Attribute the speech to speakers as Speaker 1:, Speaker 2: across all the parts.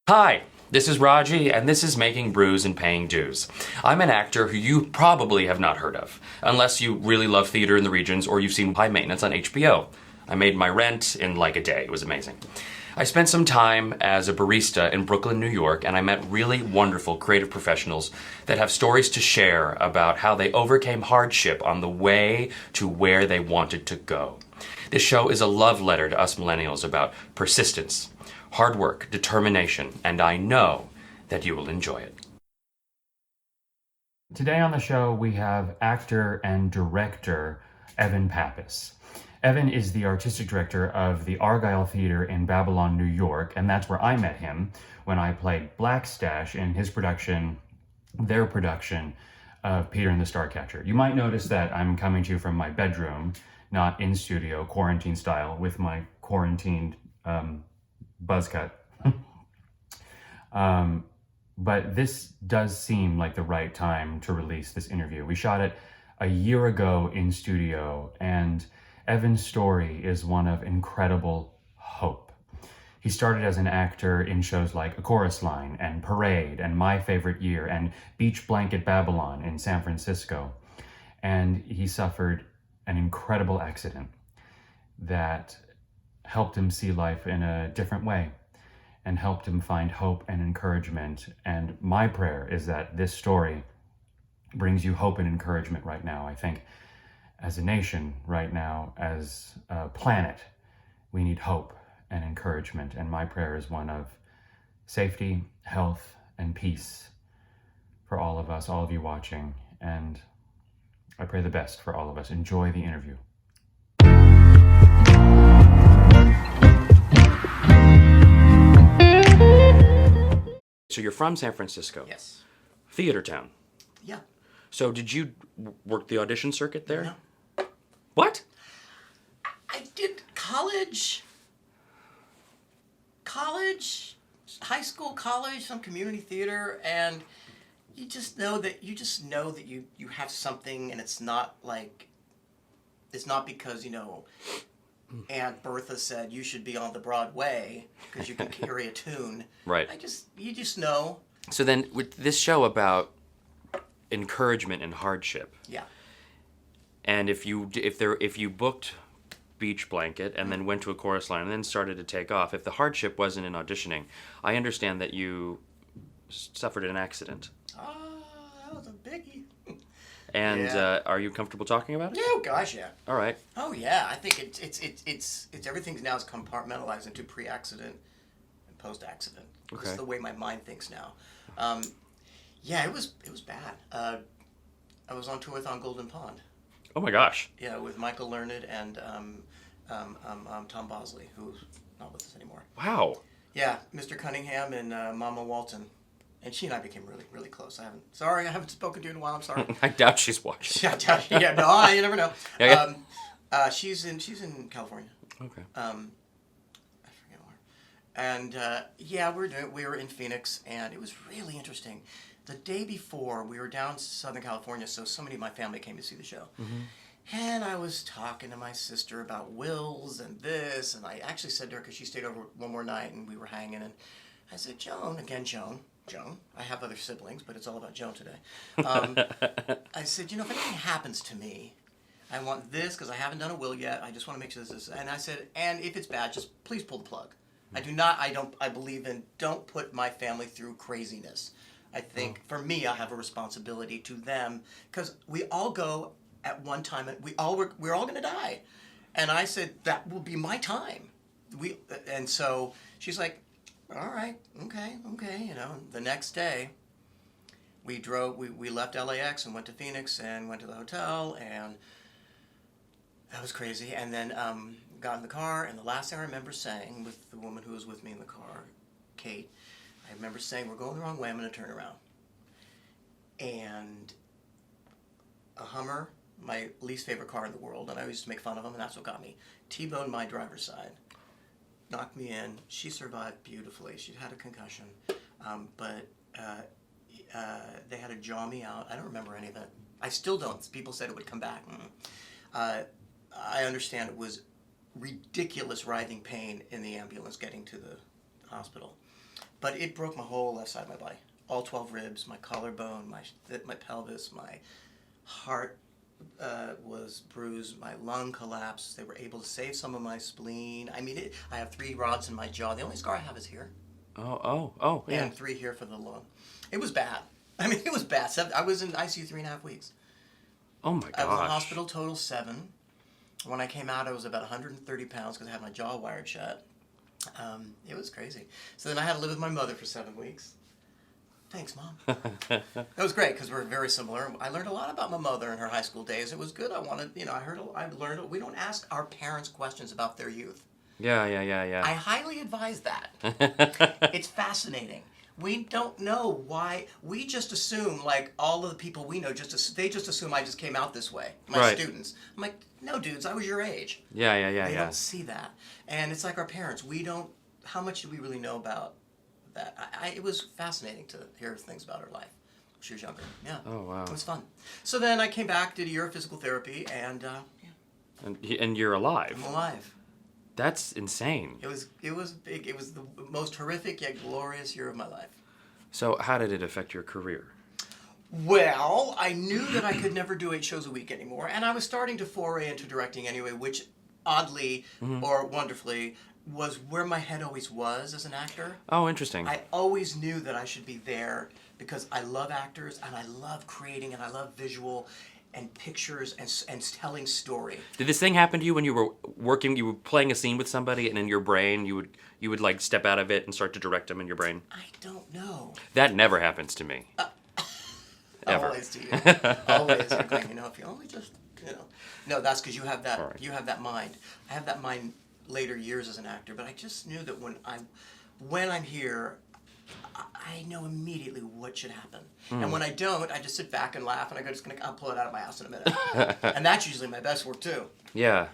Speaker 1: Hi, this is Raji, and this is Making Brews and Paying Dues. I'm an actor who you probably have not heard of, unless you really love theater in the regions or you've seen High Maintenance on HBO. I made my rent in like a day. It was amazing. I spent some time as a barista in Brooklyn, New York, and I met really wonderful creative professionals that have stories to share about how they overcame hardship on the way to where they wanted to go. This show is a love letter to us millennials about persistence, hard work, determination, and I know that you will enjoy it. Today on the show, we have actor and director Evan Pappas. Evan is the artistic director of the Argyle Theater in Babylon, New York, and that's where I met him when I played Blackstash in their production of Peter and the Starcatcher. You might notice that I'm coming to you from my bedroom, not in studio, quarantine style, with my quarantined buzz cut. But this does seem like the right time to release this interview. We shot it a year ago in studio, and Evan's story is one of incredible hope. He started as an actor in shows like A Chorus Line and Parade and My Favorite Year and Beach Blanket Babylon in San Francisco. And he suffered an incredible accident that helped him see life in a different way and helped him find hope and encouragement. And my prayer is that this story brings you hope and encouragement right now. I think as a nation right now, as a planet, we need hope and encouragement. And my prayer is one of safety, health, and peace for all of us, all of you watching. And I pray the best for all of us. Enjoy the interview. So you're from San Francisco?
Speaker 2: Yes.
Speaker 1: Theater town.
Speaker 2: Yeah.
Speaker 1: So did you work the audition circuit there?
Speaker 2: No.
Speaker 1: What?
Speaker 2: I did college, high school, college, some community theater, and you just know that you have something, and it's not because, Aunt Bertha said you should be on the Broadway because you can carry a tune.
Speaker 1: Right.
Speaker 2: You just know.
Speaker 1: So then with this show about encouragement and hardship.
Speaker 2: Yeah.
Speaker 1: And if you booked Beach Blanket and then went to A Chorus Line and then started to take off, if the hardship wasn't in auditioning, I understand that you suffered an accident.
Speaker 2: That was a biggie.
Speaker 1: And
Speaker 2: Yeah.
Speaker 1: Are you comfortable talking about it?
Speaker 2: Oh gosh, yeah.
Speaker 1: All right.
Speaker 2: Oh yeah, I think it's everything's now is compartmentalized into pre-accident and post-accident.
Speaker 1: Okay.
Speaker 2: This is the way my mind thinks now. Yeah, it was bad. I was on tour with On Golden Pond.
Speaker 1: Oh my gosh.
Speaker 2: Yeah, with Michael Learned and Tom Bosley, who's not with us anymore.
Speaker 1: Wow.
Speaker 2: Yeah, Mr. Cunningham and Mama Walton. And she and I became really, really close. I haven't spoken to you in a while. I'm sorry.
Speaker 1: I doubt she's watching.
Speaker 2: Yeah, no, you never know.
Speaker 1: Yeah.
Speaker 2: She's in California.
Speaker 1: Okay.
Speaker 2: I forget where. And yeah, we were in Phoenix, and it was really interesting. The day before, we were down in Southern California, so somebody in my family came to see the show. Mm-hmm. And I was talking to my sister about wills and this, and I actually said to her, because she stayed over one more night, and we were hanging, and I said, Joan, I have other siblings, but it's all about Joan today. I said, if anything happens to me, I want this, because I haven't done a will yet. I just want to make sure this is, and I said, and if it's bad, just please pull the plug. I believe in, don't put my family through craziness. I think, for me, I have a responsibility to them, because we all go at one time, and we're all going to die. And I said, that will be my time. And so she's like, all right, okay. The next day, we left LAX and went to Phoenix and went to the hotel, and that was crazy. And then got in the car, and the last thing I remember saying with the woman who was with me in the car, Kate, I remember saying, we're going the wrong way, I'm going to turn around. And a Hummer, my least favorite car in the world, and I used to make fun of them, and that's what got me, T-boned my driver's side. Knocked me in. She survived beautifully. She had a concussion, but they had to jaw me out. I don't remember any of it. I still don't. People said it would come back. I understand it was ridiculous writhing pain in the ambulance getting to the hospital. But it broke my whole left side of my body. All 12 ribs, my collarbone, my pelvis, my heart was bruised, my lung collapsed. They were able to save some of my spleen. I mean, I have 3 rods in my jaw. The only scar I have is here.
Speaker 1: Oh, yeah.
Speaker 2: And 3 here for the lung. It was bad. I mean, it was bad. I was in ICU 3.5 weeks.
Speaker 1: Oh my gosh.
Speaker 2: I was in the hospital total 7. When I came out, I was about 130 pounds because I had my jaw wired shut. It was crazy. So then I had to live with my mother for 7 weeks. Thanks, Mom. That was great because we're very similar. I learned a lot about my mother in her high school days. It was good. I learned. We don't ask our parents questions about their youth.
Speaker 1: Yeah.
Speaker 2: I highly advise that. It's fascinating. We don't know why. We just assume, like, all of the people we know, they just assume I just came out this way. My students. I'm like, no, dudes, I was your age.
Speaker 1: Yeah.
Speaker 2: They don't see that. And it's like our parents. How much do we really know about that? It was fascinating to hear things about her life. She was younger. Yeah.
Speaker 1: Oh, wow.
Speaker 2: It was fun. So then I came back, did a year of physical therapy, and
Speaker 1: And you're alive.
Speaker 2: I'm alive.
Speaker 1: That's insane.
Speaker 2: It was big. It was the most horrific yet glorious year of my life.
Speaker 1: So how did it affect your career?
Speaker 2: Well, I knew that I could never do 8 shows a week anymore, and I was starting to foray into directing anyway, which oddly or wonderfully was where my head always was as an actor.
Speaker 1: Oh, interesting.
Speaker 2: I always knew that I should be there because I love actors and I love creating and I love visual and pictures and telling story.
Speaker 1: Did this thing happen to you when you were working? You were playing a scene with somebody, and in your brain, you would like step out of it and start to direct them in your brain?
Speaker 2: I don't know.
Speaker 1: That never happens to me. Ever.
Speaker 2: Always to you. Always. You're going, if you only just, No, that's because you have that.
Speaker 1: Right.
Speaker 2: You have that mind. I have that mind later years as an actor, but I just knew that when I'm here, I know immediately what should happen. And when I don't, I just sit back and laugh, and I'll pull it out of my ass in a minute. And that's usually my best work too.
Speaker 1: Yeah.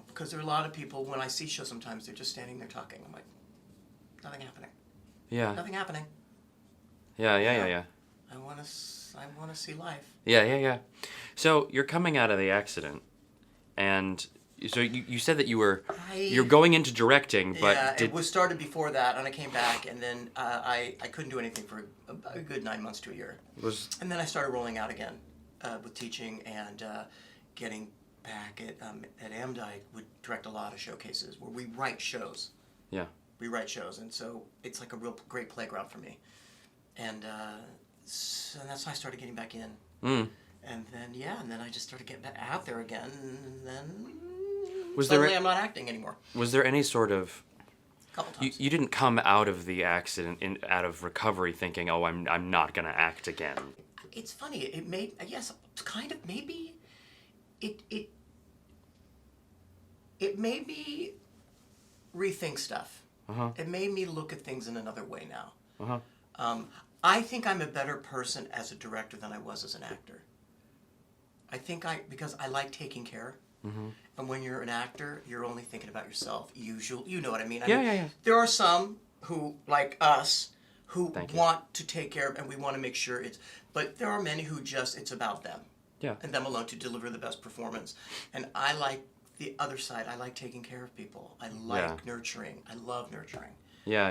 Speaker 2: Because there are a lot of people, when I see shows sometimes, they're just standing there talking. I'm like, nothing happening.
Speaker 1: Yeah.
Speaker 2: Nothing happening.
Speaker 1: Yeah.
Speaker 2: I want to see life.
Speaker 1: Yeah. So you're coming out of the accident, and so you said that you're going into directing, but
Speaker 2: yeah, it was started before that, and I came back, and then I couldn't do anything for a good 9 months to a year. And then I started rolling out again with teaching and getting back at AMDI. Would direct a lot of showcases where we write shows.
Speaker 1: Yeah.
Speaker 2: We write shows, and so it's like a real great playground for me. And so that's how I started getting back in. And then I just started getting back out there again, and then suddenly I'm not acting anymore.
Speaker 1: Was there any sort of...
Speaker 2: Couple times.
Speaker 1: You didn't come out of the accident out of recovery thinking, oh, I'm not going to act again.
Speaker 2: It's funny. It made, yes, kind of, maybe it made me rethink stuff. It made me look at things in another way now. I think I'm a better person as a director than I was as an actor. I think because I like taking care. And when you're an actor, you're only thinking about yourself. You know what I mean?
Speaker 1: Yeah.
Speaker 2: There are some who, like us, who want to take care of, and we want to make sure but there are many who it's about them.
Speaker 1: Yeah.
Speaker 2: And them alone to deliver the best performance. And I like the other side. I like taking care of people. I like nurturing. I love nurturing.
Speaker 1: Yeah.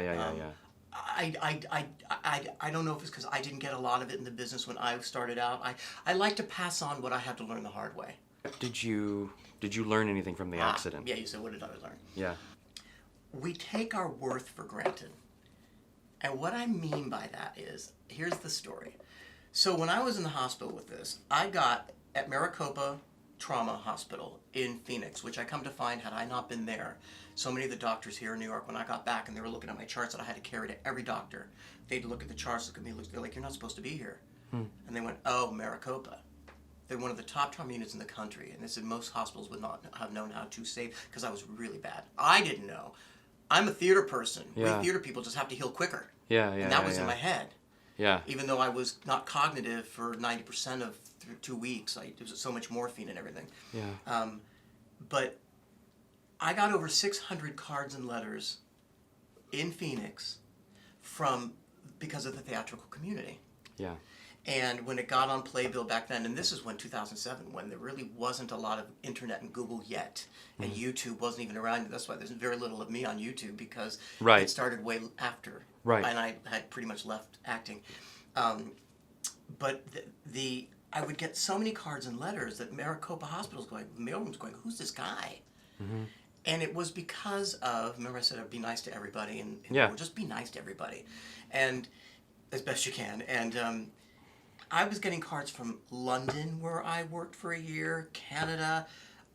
Speaker 2: I don't know if it's because I didn't get a lot of it in the business when I started out. I like to pass on what I had to learn the hard way.
Speaker 1: Did you learn anything from the accident?
Speaker 2: Yeah, you said, what did I learn?
Speaker 1: Yeah. We
Speaker 2: take our worth for granted. And what I mean by that is, here's the story. So when I was in the hospital with this, I got at Maricopa Trauma Hospital in Phoenix, which I come to find, had I not been there, so many of the doctors here in New York, when I got back and they were looking at my charts that I had to carry to every doctor, they'd look at the charts, look at me, they're like, you're not supposed to be here. And they went, oh, Maricopa. They're one of the top trauma units in the country, and they said most hospitals would not have known how to save, because I was really bad. I didn't know. I'm a theater person.
Speaker 1: Yeah.
Speaker 2: We theater people just have to heal quicker.
Speaker 1: Yeah.
Speaker 2: And that was in my head.
Speaker 1: Yeah.
Speaker 2: Even though I was not cognitive for 90% of 2 weeks, there was so much morphine and everything.
Speaker 1: Yeah.
Speaker 2: But I got over 600 cards and letters in Phoenix because of the theatrical community.
Speaker 1: Yeah.
Speaker 2: And when it got on Playbill back then, and this is when 2007, when there really wasn't a lot of internet and Google yet, and YouTube wasn't even around. That's why there's very little of me on YouTube, because
Speaker 1: Right.
Speaker 2: it started way after.
Speaker 1: Right.
Speaker 2: And I had pretty much left acting. But I would get so many cards and letters that Maricopa Hospital's going, the mailroom's going, who's this guy?
Speaker 1: Mm-hmm.
Speaker 2: And it was because of, remember I said I'd be nice to everybody, and
Speaker 1: Yeah.
Speaker 2: or just be nice to everybody, and as best you can. And I was getting cards from London, where I worked for a year, Canada,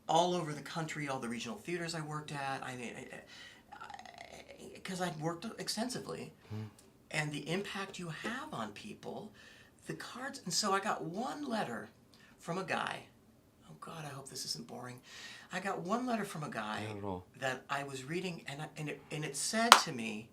Speaker 2: all over the country, all the regional theaters I worked at. I mean, because I'd worked extensively, and the impact you have on people, the cards. And so I got one letter from a guy. Oh God, I hope this isn't boring. I got one letter from a guy
Speaker 1: Not at all.
Speaker 2: that I was reading, and it said to me,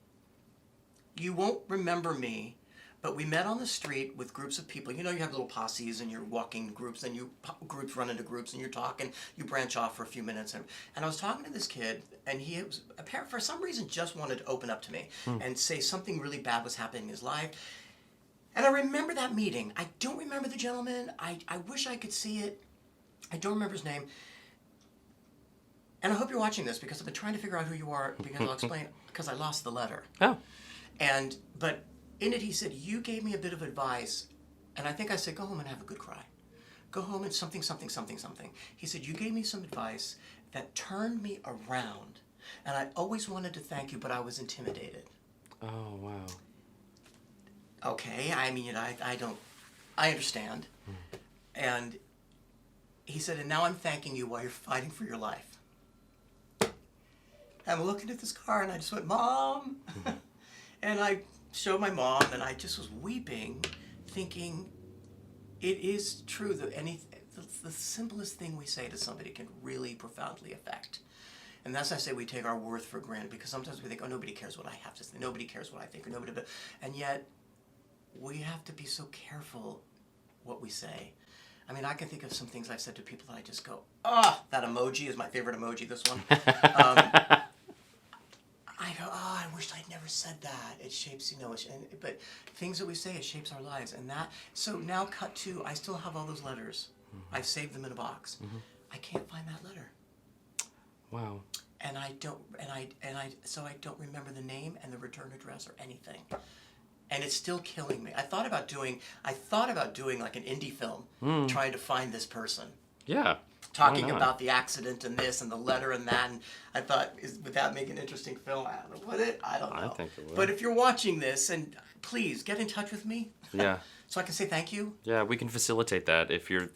Speaker 2: "You won't remember me, but we met on the street with groups of people. You know, you have little posses, and you're walking groups, and groups run into groups, and you're talking. You branch off for a few minutes, and I was talking to this kid, and he was apparently for some reason just wanted to open up to me and say something really bad was happening in his life." And I remember that meeting. I don't remember the gentleman. I wish I could see it. I don't remember his name. And I hope you're watching this, because I've been trying to figure out who you are, because I'll explain, because I lost the letter.
Speaker 1: Oh.
Speaker 2: But in it he said, "You gave me a bit of advice," and I think I said, "Go home and have a good cry. Go home and something, something, something, something." He said, "You gave me some advice that turned me around, and I always wanted to thank you, but I was intimidated."
Speaker 1: Oh, wow.
Speaker 2: Okay, I mean, I understand. And he said, "And now I'm thanking you while you're fighting for your life." I'm looking at this car, and I just went, "Mom!" And I showed my mom, and I just was weeping, thinking, it is true that the simplest thing we say to somebody can really profoundly affect. And that's why I say we take our worth for granted, because sometimes we think, "Oh, nobody cares what I have to say. Nobody cares what I think." Or nobody, and yet we have to be so careful what we say. I mean, I can think of some things I've said to people that I just go, that emoji is my favorite emoji, this one. I go, I wish I'd never said that. It shapes, but things that we say, it shapes our lives. And so now cut to, I still have all those letters. I've saved them in a box. I can't find that letter.
Speaker 1: Wow.
Speaker 2: And so I don't remember the name and the return address or anything. And it's still killing me. I thought about doing like an indie film, trying to find this person.
Speaker 1: Yeah.
Speaker 2: Talking about the accident and this and the letter and that, and I thought, would that make an interesting film? I don't know. Would it? I don't know.
Speaker 1: I think it would.
Speaker 2: But if you're watching this, and please get in touch with me.
Speaker 1: Yeah.
Speaker 2: So I can say thank you.
Speaker 1: Yeah, we can facilitate that if you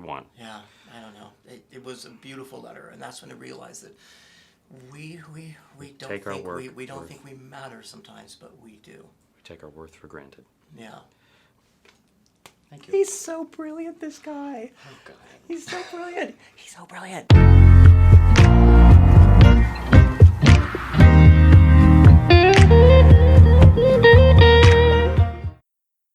Speaker 1: want.
Speaker 2: Yeah, I don't know. It was a beautiful letter, and that's when I realized that we don't
Speaker 1: Take our
Speaker 2: think
Speaker 1: work
Speaker 2: we don't
Speaker 1: worth.
Speaker 2: think we matter sometimes, but we do.
Speaker 1: We take our worth for granted.
Speaker 2: Yeah. Thank you.
Speaker 3: He's so brilliant, this guy.
Speaker 2: Oh God.
Speaker 3: He's so brilliant. He's so brilliant.